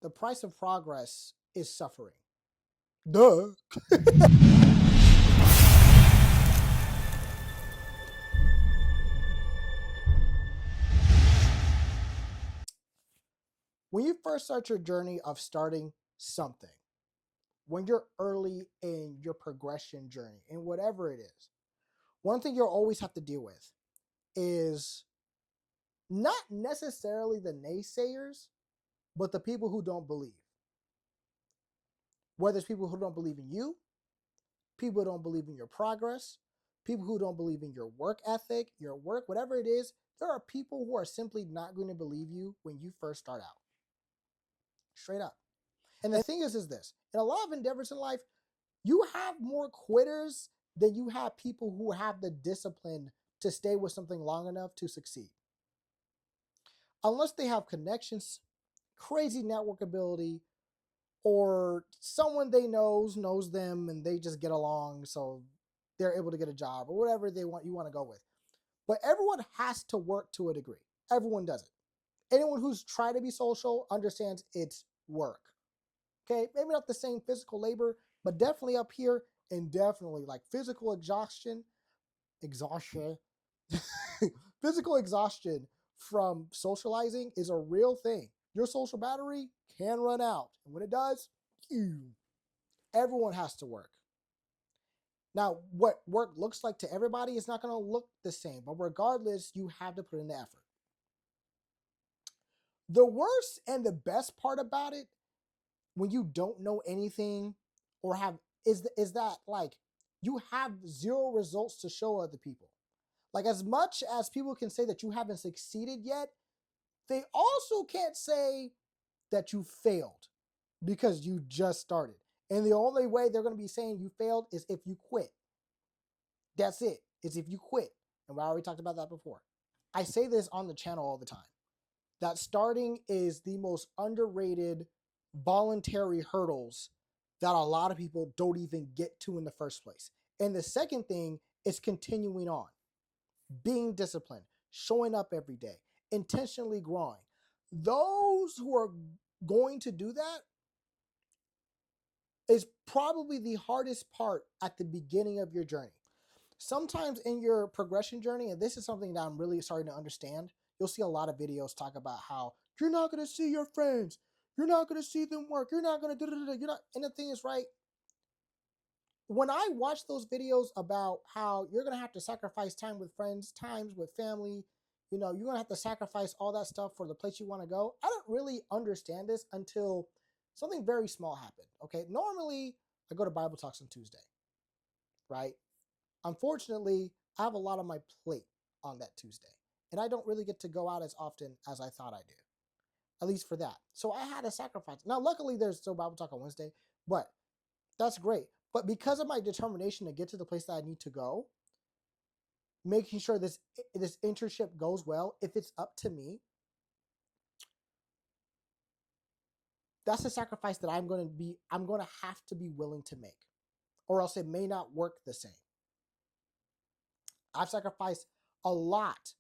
The price of progress is suffering. Duh. When you first start your journey of starting something, when you're early in your progression journey, in whatever it is, one thing you'll always have to deal with is not necessarily the naysayers, but the people who don't believe. Whether it's people who don't believe in you, people who don't believe in your progress, people who don't believe in your work ethic, your work, whatever it is, there are people who are simply not going to believe you when you first start out. Straight up. And the thing is this, in a lot of endeavors in life, you have more quitters than you have people who have the discipline to stay with something long enough to succeed. Unless they have connections, crazy network ability, or someone they knows them and they just get along, so they're able to get a job or whatever you want to go with. But everyone has to work to a degree. Everyone does it. Anyone who's tried to be social understands it's work. Okay, maybe not the same physical labor, but definitely up here, and definitely like physical exhaustion, physical exhaustion from socializing is a real thing. Your social battery can run out, and when it does, everyone has to work. Now, what work looks like to everybody is not going to look the same, but regardless, you have to put in the effort. The worst and the best part about it, when you don't know anything or have, is that like you have zero results to show other people. Like, as much as people can say that you haven't succeeded yet, they also can't say that you failed because you just started. And the only way they're going to be saying you failed is if you quit. That's it. It's if you quit. And we already talked about that before. I say this on the channel all the time, that starting is the most underrated voluntary hurdles that a lot of people don't even get to in the first place. And the second thing is continuing on, being disciplined, showing up every day, intentionally growing. Those who are going to do that is probably the hardest part at the beginning of your journey. Sometimes in your progression journey, and this is something that I'm really starting to understand, you'll see a lot of videos talk about how you're not going to see your friends, you're not going to see them work, you're not going to you're not. And the thing is, right, when I watch those videos about how you're going to have to sacrifice time with friends, times with family, you're going to have to sacrifice all that stuff for the place you want to go. I don't really understand this until something very small happened. Okay. Normally I go to Bible Talks on Tuesday, right? Unfortunately, I have a lot on my plate on that Tuesday, and I don't really get to go out as often as I thought I did, at least for that. So I had to sacrifice. Now, luckily, there's still Bible Talk on Wednesday, but that's great. But because of my determination to get to the place that I need to go, making sure this internship goes well, if it's up to me, that's a sacrifice that I'm going to have to be willing to make, or else it may not work the same. I've sacrificed a lot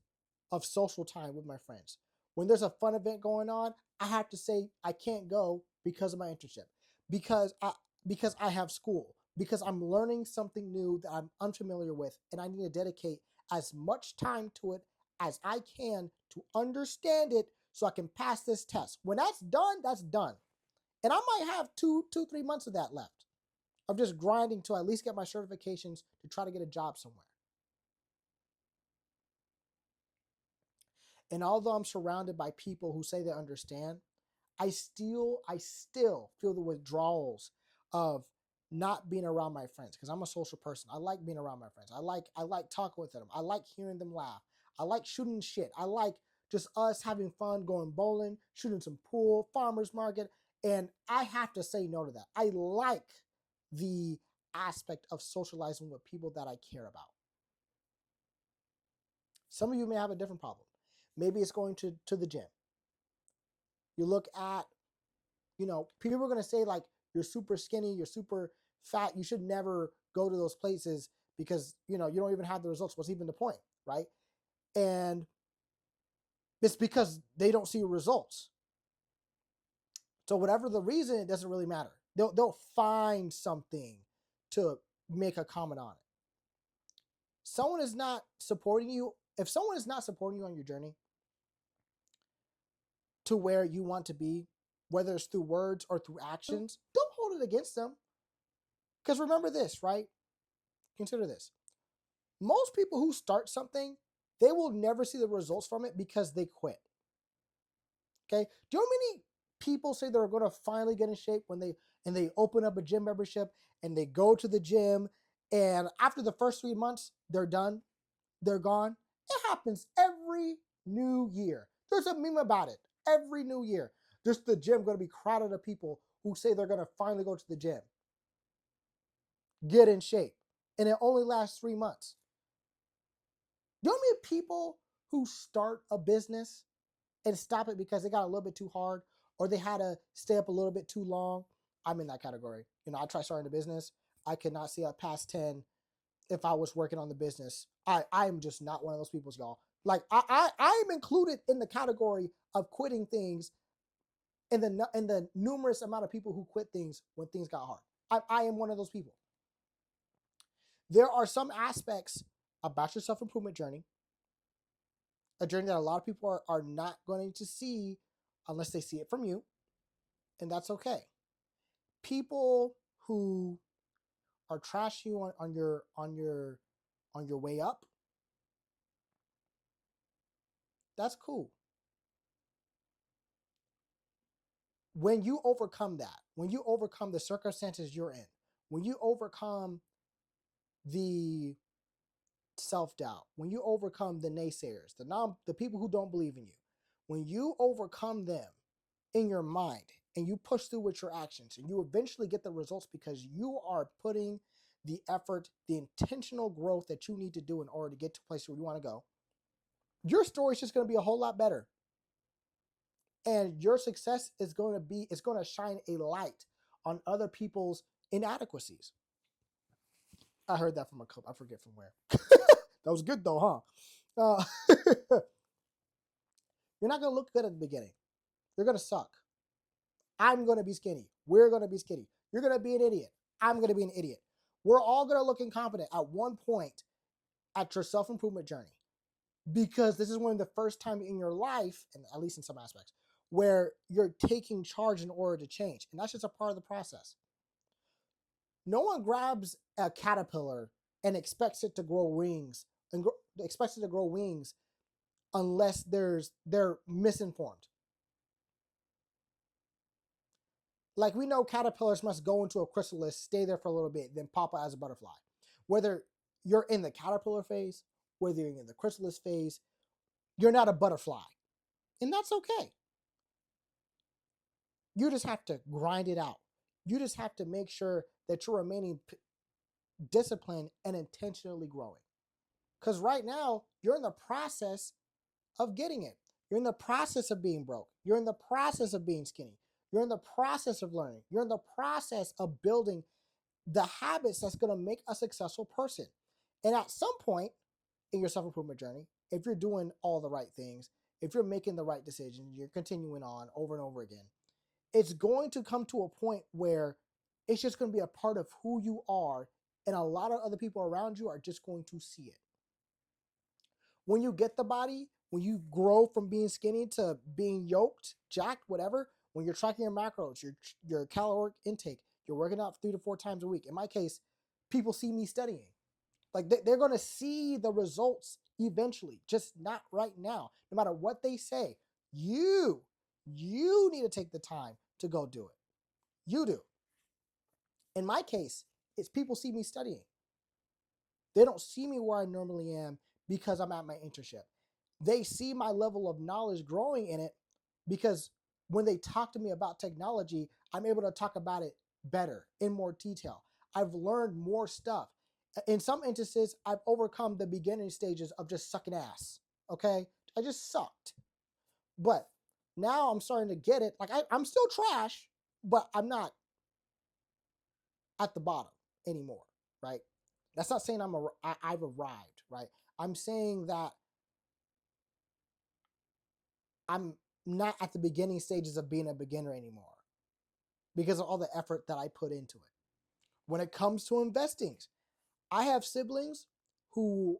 of social time with my friends. When there's a fun event going on, I have to say I can't go because of my internship, because I have school, because I'm learning something new that I'm unfamiliar with, and I need to dedicate as much time to it as I can to understand it so I can pass this test. When that's done, that's done. And I might have 3 months of that left, of just grinding to at least get my certifications to try to get a job somewhere. And although I'm surrounded by people who say they understand, I still feel the withdrawals of not being around my friends, because I'm a social person. I like being around my friends. I like talking with them. I like hearing them laugh. I like shooting shit. I like just us having fun, going bowling, shooting some pool, farmers market. And I have to say no to that. I like the aspect of socializing with people that I care about. Some of you may have a different problem. Maybe it's going to the gym. You look at, people are going to say like, you're super skinny, you're super fat, you should never go to those places because, you don't even have the results. What's even the point, right? And it's because they don't see results. So whatever the reason, it doesn't really matter. They'll find something to make a comment on it. Someone is not supporting you. If someone is not supporting you on your journey to where you want to be, whether it's through words or through actions, don't hold it against them. Because remember this, right? Consider this. Most people who start something, they will never see the results from it because they quit. Okay? Do you know how many people say they're going to finally get in shape when they open up a gym membership and they go to the gym, and after the first 3 months, they're done, they're gone? It happens every new year. There's a meme about it. Every new year, just the gym going to be crowded of people who say they're going to finally go to the gym, get in shape, and it only lasts 3 months. You know how many people who start a business and stop it because they got a little bit too hard or they had to stay up a little bit too long? I'm in that category. I tried starting a business. I could not see up past 10 if I was working on the business. I am just not one of those people, y'all. Like I am included in the category of quitting things in the numerous amount of people who quit things when things got hard. I am one of those people. There are some aspects about your self-improvement journey, a journey that a lot of people are not going to see unless they see it from you, and that's okay. People who are trashing you on your way up, that's cool. When you overcome that, when you overcome the circumstances you're in, when you overcome the self-doubt, when you overcome the naysayers, the people who don't believe in you, when you overcome them in your mind and you push through with your actions, and you eventually get the results because you are putting the effort, the intentional growth that you need to do in order to get to a place where you want to go, your story is just going to be a whole lot better. And your success is going to shine a light on other people's inadequacies. I heard that from a clip. I forget from where. That was good though, huh? You're not going to look good at the beginning. You're going to suck. I'm going to be skinny. We're going to be skinny. You're going to be an idiot. I'm going to be an idiot. We're all going to look incompetent at one point at your self-improvement journey, because this is one of the first time in your life, and at least in some aspects, where you're taking charge in order to change. And that's just a part of the process. No one grabs a caterpillar and expects it to grow wings unless they're misinformed. Like, we know caterpillars must go into a chrysalis, stay there for a little bit, then pop out as a butterfly. Whether you're in the caterpillar phase, whether you're in the chrysalis phase, you're not a butterfly. And that's okay. You just have to grind it out. You just have to make sure that you're remaining disciplined and intentionally growing. Because right now, you're in the process of getting it. You're in the process of being broke. You're in the process of being skinny. You're in the process of learning. You're in the process of building the habits that's going to make a successful person. And at some point in your self-improvement journey, if you're doing all the right things, if you're making the right decisions, you're continuing on over and over again, it's going to come to a point where it's just going to be a part of who you are, and a lot of other people around you are just going to see it. When you get the body, when you grow from being skinny to being yoked, jacked, whatever, when you're tracking your macros, your caloric intake, you're working out 3 to 4 times a week. In my case, people see me studying. Like, they're going to see the results eventually, just not right now. No matter what they say, you need to take the time to go do it. You do. In my case, it's people see me studying. They don't see me where I normally am because I'm at my internship. They see my level of knowledge growing in it because when they talk to me about technology, I'm able to talk about it better, in more detail. I've learned more stuff. In some instances, I've overcome the beginning stages of just sucking ass. Okay? I just sucked. But now I'm starting to get it. Like, I'm still trash, but I'm not at the bottom anymore, right? That's not saying I've arrived, right? I'm saying that I'm not at the beginning stages of being a beginner anymore. because of all the effort that I put into it. When it comes to investing, I have siblings who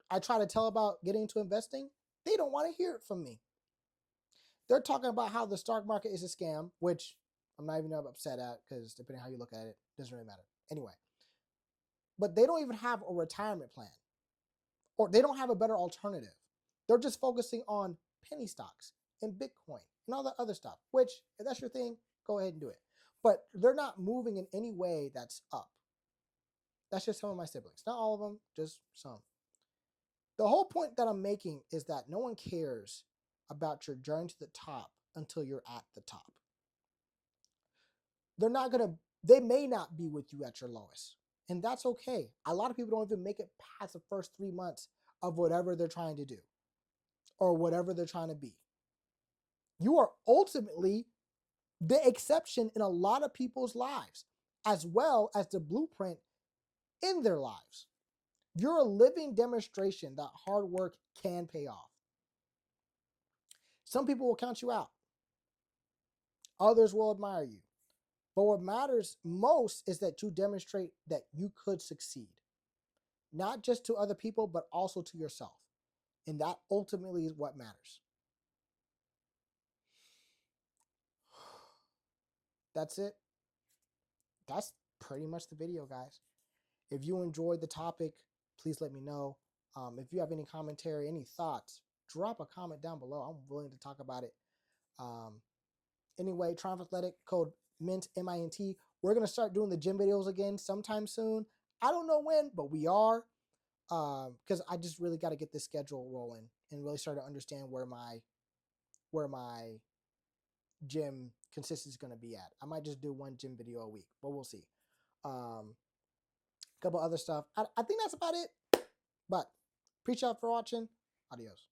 I try to tell about getting into investing. They don't want to hear it from me. They're talking about how the stock market is a scam, which I'm not even upset at because depending on how you look at it, it doesn't really matter. Anyway, but they don't even have a retirement plan or they don't have a better alternative. They're just focusing on penny stocks and Bitcoin and all that other stuff, which if that's your thing, go ahead and do it. But they're not moving in any way that's up. That's just some of my siblings. Not all of them, just some. The whole point that I'm making is that no one cares about your journey to the top until you're at the top. They may not be with you at your lowest. And that's okay. A lot of people don't even make it past the first 3 months of whatever they're trying to do or whatever they're trying to be. You are ultimately the exception in a lot of people's lives, as well as the blueprint in their lives. You're a living demonstration that hard work can pay off. Some people will count you out. Others will admire you. But what matters most is that you demonstrate that you could succeed. Not just to other people, but also to yourself. And that ultimately is what matters. That's it. That's pretty much the video, guys. If you enjoyed the topic, please let me know. If you have any commentary, any thoughts, drop a comment down below. I'm willing to talk about it. Anyway, Triumph Athletic, code MINT, M-I-N-T. We're going to start doing the gym videos again sometime soon. I don't know when, but we are. Because I just really got to get this schedule rolling and really start to understand where my gym consistency is going to be at. I might just do one gym video a week, but we'll see. A couple other stuff. I think that's about it. But appreciate you for watching. Adios.